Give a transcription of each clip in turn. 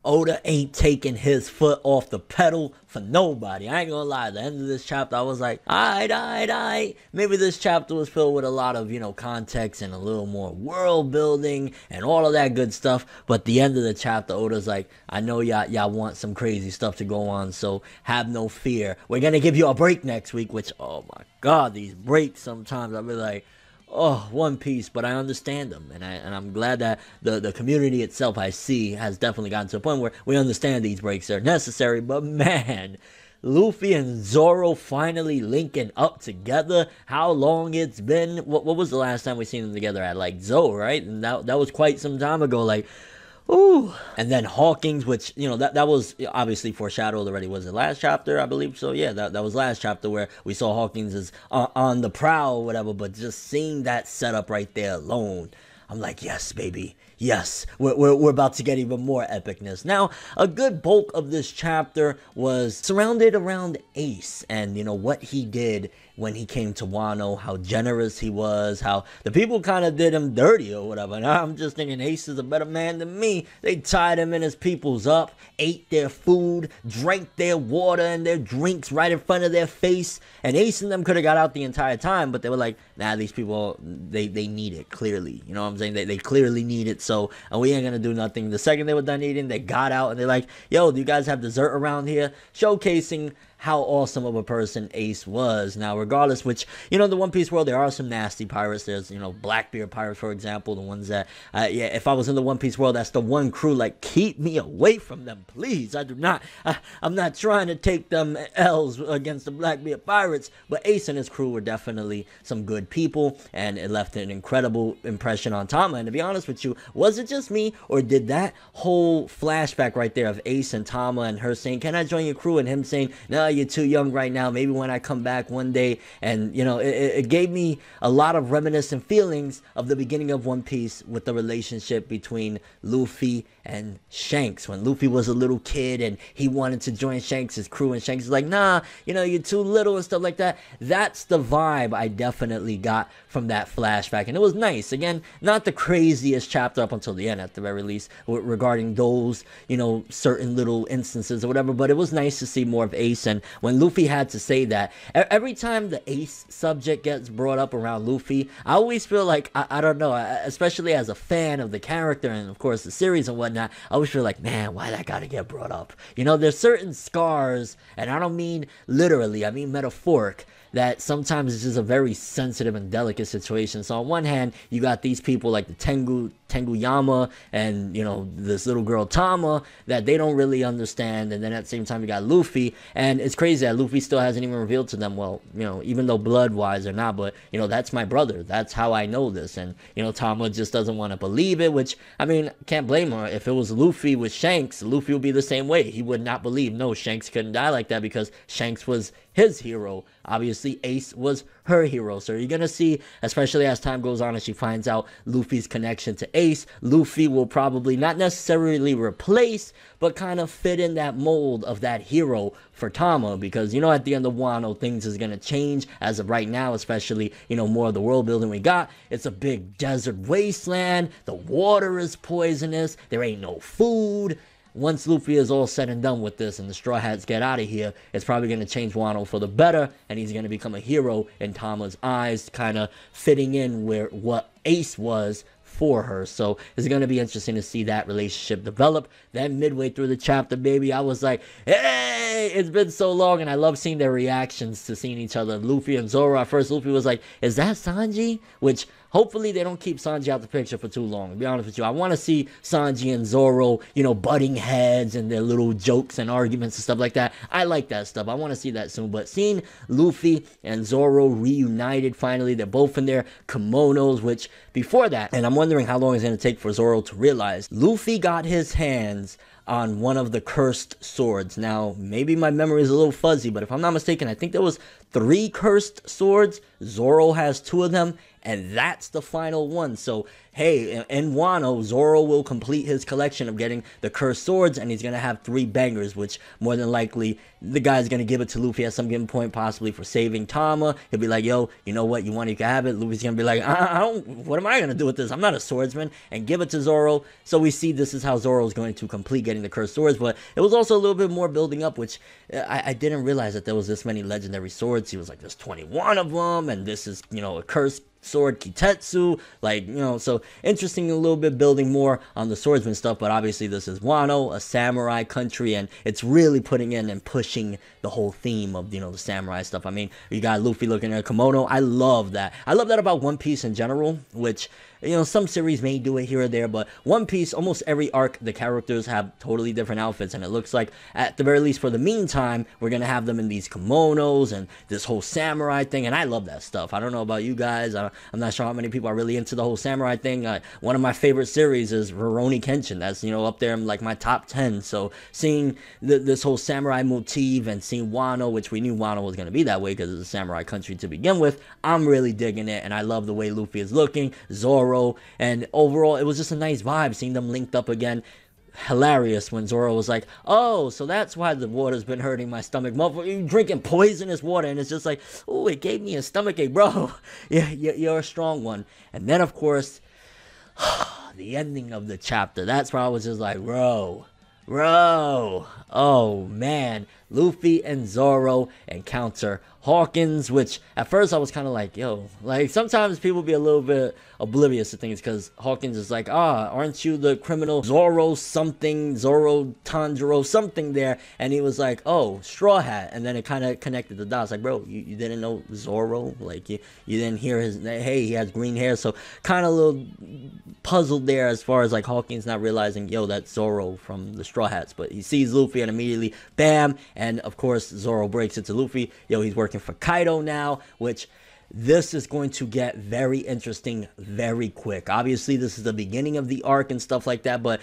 Oda ain't taking his foot off the pedal for nobody. I ain't gonna lie, at the end of this chapter, I was like, alright. Maybe this chapter was filled with a lot of, context and a little more world building and all of that good stuff. But the end of the chapter, Oda's like, I know y'all want some crazy stuff to go on, so have no fear. We're gonna give you a break next week, which, oh my god, these breaks sometimes, I'll be like, oh, One Piece, but I understand them, and I'm glad that the community itself, I see, has definitely gotten to a point where we understand these breaks are necessary. But man, Luffy and Zoro finally linking up together. How long it's been? What was the last time we seen them together at, like, Zou, right? And that was quite some time ago. Like, ooh. And then Hawkins, which, that was obviously foreshadowed already. Was it last chapter? I believe so. Yeah, that was last chapter where we saw Hawkins is on the prowl or whatever. But just seeing that setup right there alone, I'm like, yes, baby. Yes, we're about to get even more epicness. Now, a good bulk of this chapter was surrounded around Ace and, what he did when he came to Wano, how generous he was, how the people kind of did him dirty or whatever. And I'm just thinking Ace is a better man than me. They tied him and his peoples up, ate their food, drank their water and their drinks right in front of their face. And Ace and them could have got out the entire time, but they were like, nah, these people, they need it, clearly. You know what I'm saying? They clearly need it, so and we ain't gonna do nothing. The second they were done eating, they got out and they're like, yo, do you guys have dessert around here? Showcasing how awesome of a person Ace was. Now, regardless, which, the One Piece world, there are some nasty pirates. There's, Blackbeard pirates, for example, the ones that, if I was in the One Piece world, that's the one crew, like, keep me away from them, please. I'm not trying to take them L's against the Blackbeard pirates, but Ace and his crew were definitely some good people, and it left an incredible impression on Tama. And to be honest with you, was it just me, or did that whole flashback right there of Ace and Tama and her saying, can I join your crew, and him saying, no, you're too young right now, maybe when I come back one day, and it gave me a lot of reminiscent feelings of the beginning of One Piece with the relationship between Luffy and Shanks, when Luffy was a little kid and he wanted to join Shanks' crew, and Shanks is like, nah, you're too little and stuff like that. That's the vibe I definitely got from that flashback, and it was nice. Again, not the craziest chapter up until the end, at the very least, regarding those, certain little instances or whatever, but it was nice to see more of Ace. And when Luffy had to say that, every time the Ace subject gets brought up around Luffy, I always feel like, I don't know, especially as a fan of the character and of course the series and whatnot, I always feel like, man, why that gotta get brought up? There's certain scars, and I don't mean literally, I mean metaphoric, that sometimes it's just a very sensitive and delicate situation. So on one hand, you got these people like the Tenguyama and, this little girl Tama that they don't really understand. And then at the same time, you got Luffy. And it's crazy that Luffy still hasn't even revealed to them, well, even though blood-wise or not, but, that's my brother. That's how I know this. And, Tama just doesn't want to believe it, which, I mean, can't blame her. If it was Luffy with Shanks, Luffy would be the same way. He would not believe, no, Shanks couldn't die like that because Shanks was his hero. Obviously, Ace was her hero. So you're going to see, especially as time goes on and she finds out Luffy's connection to Ace, Luffy will probably not necessarily replace, but kind of fit in that mold of that hero for Tama. Because, at the end of Wano, things is going to change as of right now, especially, more of the world building we got. It's a big desert wasteland. The water is poisonous. There ain't no food. Once Luffy is all said and done with this and the Straw Hats get out of here, it's probably going to change Wano for the better, and he's going to become a hero in Tama's eyes, kind of fitting in where what Ace was for her. So it's going to be interesting to see that relationship develop. Then midway through the chapter, baby, I was like, hey, it's been so long, and I love seeing their reactions to seeing each other. Luffy and Zoro, at first Luffy was like, is that Sanji? Which, hopefully they don't keep Sanji out the picture for too long, to be honest with you. I want to see Sanji and Zoro, butting heads and their little jokes and arguments and stuff like that. I like that stuff. I want to see that soon. But seeing Luffy and Zoro reunited finally, they're both in their kimonos, which before that, and I'm wondering how long it's going to take for Zoro to realize, Luffy got his hands on one of the cursed swords. Now, maybe my memory is a little fuzzy, but if I'm not mistaken, I think there was 3 cursed swords. Zoro has 2 of them, and that's the final one. So hey, in Wano, Zoro will complete his collection of getting the cursed swords, and he's gonna have 3 bangers, which more than likely the guy's gonna give it to Luffy at some given point, possibly for saving Tama. He'll be like, yo, you know what, you want it, you can have it. Luffy's gonna be like, I don't, what am I gonna do with this? I'm not a swordsman, and give it to Zoro. So we see this is how Zoro is going to complete getting the cursed swords, but it was also a little bit more building up, which I didn't realize that there was this many legendary swords. He was like, there's 21 of them, and this is, you know, a cursed sword Kitetsu, like, you know, so interesting, a little bit building more on the swordsman stuff. But obviously this is Wano, a samurai country, and it's really putting in and pushing the whole theme of, you know, the samurai stuff. I mean, you got Luffy looking at a kimono. I love that about One Piece in general, which, you know, some series may do it here or there, but One Piece, almost every arc, the characters have totally different outfits, and it looks like, at the very least for the meantime, we're gonna have them in these kimonos and this whole samurai thing, and I love that stuff. I don't know about you guys. I'm not sure how many people are really into the whole samurai thing. One of my favorite series is Rurouni Kenshin. That's, you know, up there in like my top 10. So seeing this whole samurai motif and seeing Wano, which we knew Wano was gonna be that way because it's a samurai country to begin with, I'm really digging it, and I love the way Luffy is looking, Zoro, and overall it was just a nice vibe seeing them linked up again. Hilarious when Zoro was like, oh, so that's why the water's been hurting my stomach. Motherfucker, you drinking poisonous water, and it's just like, oh, it gave me a stomachache, bro. Yeah, you're a strong one. And then, of course, the ending of the chapter. That's where I was just like, bro, oh man, Luffy and Zoro encounter Hawkins, which at first I was kind of like, yo, like sometimes people be a little bit oblivious to things because Hawkins is like, aren't you the criminal Zoro something, Zoro Tanjiro something there? And he was like, oh, Straw Hat. And then it kind of connected the dots, like, bro, you didn't know Zoro? Like, you didn't hear his, hey, he has green hair. So kind of a little puzzled there as far as like Hawkins not realizing, yo, that's Zoro from the Straw Hats. But he sees Luffy and immediately, bam, and of course Zoro breaks it to Luffy, yo, he's working for Kaido now, which this is going to get very interesting very quick. Obviously this is the beginning of the arc and stuff like that, but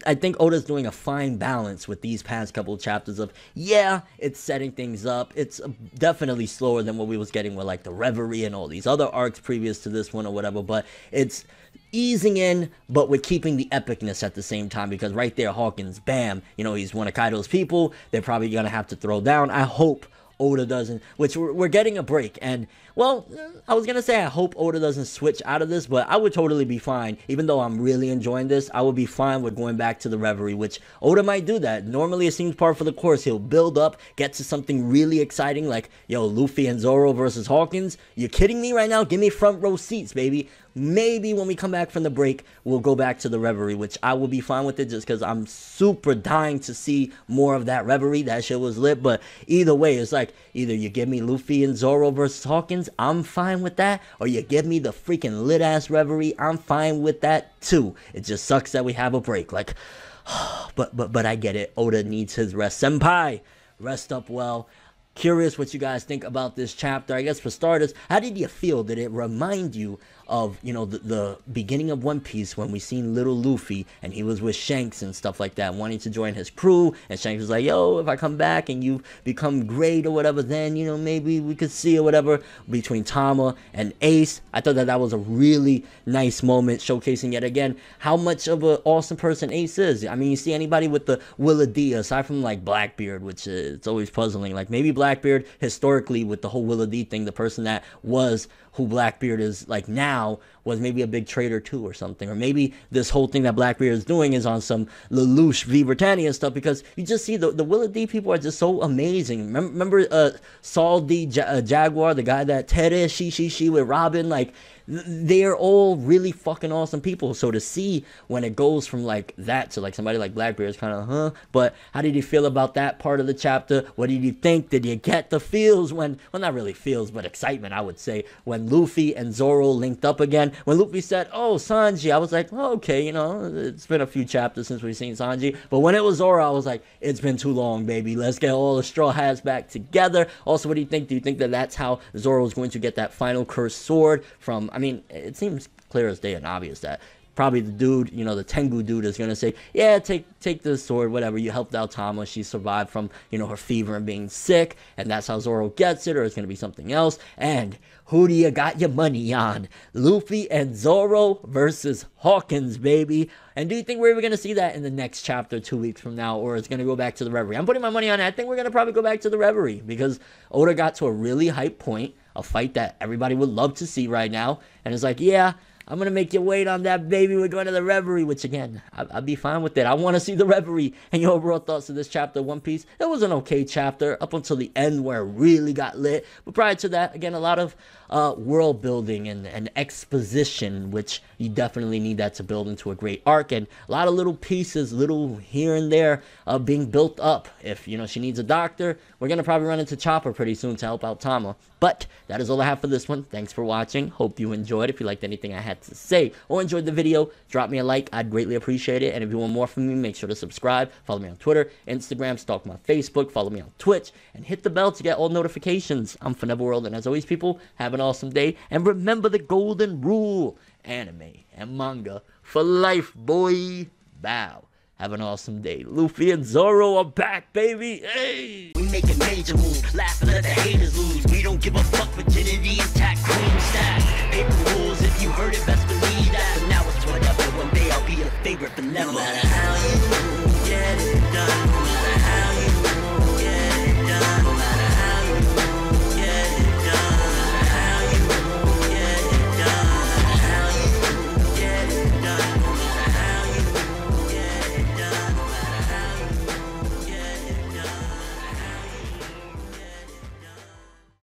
I think Oda's doing a fine balance with these past couple of chapters of, yeah, it's setting things up. It's definitely slower than what we was getting with like the Reverie and all these other arcs previous to this one or whatever, but it's easing in, but with keeping the epicness at the same time, because right there, Hawkins, bam, you know, he's one of Kaido's people. They're probably gonna have to throw down. I hope Oda doesn't, which we're getting a break, and well, I was gonna say I hope Oda doesn't switch out of this, but I would totally be fine. Even though I'm really enjoying this, I would be fine with going back to the Reverie, which Oda might do that. Normally it seems par for the course. He'll build up, get to something really exciting like, yo, Luffy and Zoro versus Hawkins. You kidding me right now? Give me front row seats, baby. Maybe when we come back from the break, we'll go back to the Reverie, which I will be fine with it just because I'm super dying to see more of that Reverie. That shit was lit, but either way, it's like, either you give me Luffy and Zoro versus Hawkins, I'm fine with that, or you give me the freaking lit-ass Reverie, I'm fine with that too. It just sucks that we have a break, like, but I get it. Oda needs his rest. Senpai, rest up well. Curious what you guys think about this chapter. I guess for starters, how did you feel? Did it remind you of, you know, the beginning of One Piece when we seen little Luffy and he was with Shanks and stuff like that, wanting to join his crew, and Shanks was like, yo, if I come back and you become great or whatever, then, you know, maybe we could see or whatever, between Tama and Ace. I thought that was a really nice moment, showcasing yet again how much of an awesome person Ace is. I mean, you see anybody with the Willa D, aside from like Blackbeard, which it's always puzzling, like maybe Blackbeard historically with the whole Willa D thing, the person that was who Blackbeard is like now was maybe a big traitor too or something, or maybe this whole thing that Blackbeard is doing is on some Lelouch v Britannia stuff, because you just see the Willa D people are just so amazing. Remember Saul D Jaguar, the guy that Tere she with Robin, like they're all really fucking awesome people. So to see when it goes from like that to like somebody like Blackbeard is kind of but how did you feel about that part of the chapter? What did you think? Did you get the feels when, well, not really feels, but excitement, I would say, when Luffy and Zoro linked up again? When Luffy said, oh, Sanji, I was like, oh, okay, you know, it's been a few chapters since we've seen Sanji. But when it was Zoro, I was like, it's been too long, baby. Let's get all the Straw Hats back together. Also, what do you think? Do you think that that's how Zoro is going to get that final cursed sword from, I mean, it seems clear as day and obvious that probably the dude, you know, the Tengu dude is gonna say, yeah, take the sword, whatever, you helped out Tama, she survived from, you know, her fever and being sick, and that's how Zoro gets it, or it's gonna be something else. And who do you got your money on? Luffy and Zoro versus Hawkins, baby. And do you think we're ever going to see that in the next chapter 2 weeks from now, or it's going to go back to the Reverie? I'm putting my money on it. I think we're going to probably go back to the Reverie, because Oda got to a really hype point, a fight that everybody would love to see right now, and it's like, yeah, I'm going to make you wait on that, baby. We're going to the Reverie, which, again, I'd be fine with it. I want to see the Reverie. And your overall thoughts of this chapter of One Piece? It was an okay chapter up until the end where it really got lit. But prior to that, again, a lot of world building and exposition, which you definitely need that to build into a great arc. And a lot of little pieces, little here and there, being built up. If, you know, she needs a doctor, we're going to probably run into Chopper pretty soon to help out Tama. But that is all I have for this one. Thanks for watching. Hope you enjoyed. If you liked anything I had to say or enjoyed the video, drop me a like. I'd greatly appreciate it. And if you want more from me, make sure to subscribe. Follow me on Twitter, Instagram, stalk my Facebook, follow me on Twitch, and hit the bell to get all notifications. I'm ForneverWorld, and as always, people, have an awesome day. And remember the golden rule: anime and manga for life, boy. Bow. Have an awesome day. Luffy and Zoro are back, baby. Hey! We make a major move, laugh and let the haters lose. We don't give a fuck, virginity intact, cream stack. Paper rules, if you heard it, best believe that. But now it's whatever, one day I'll be your favorite, but never.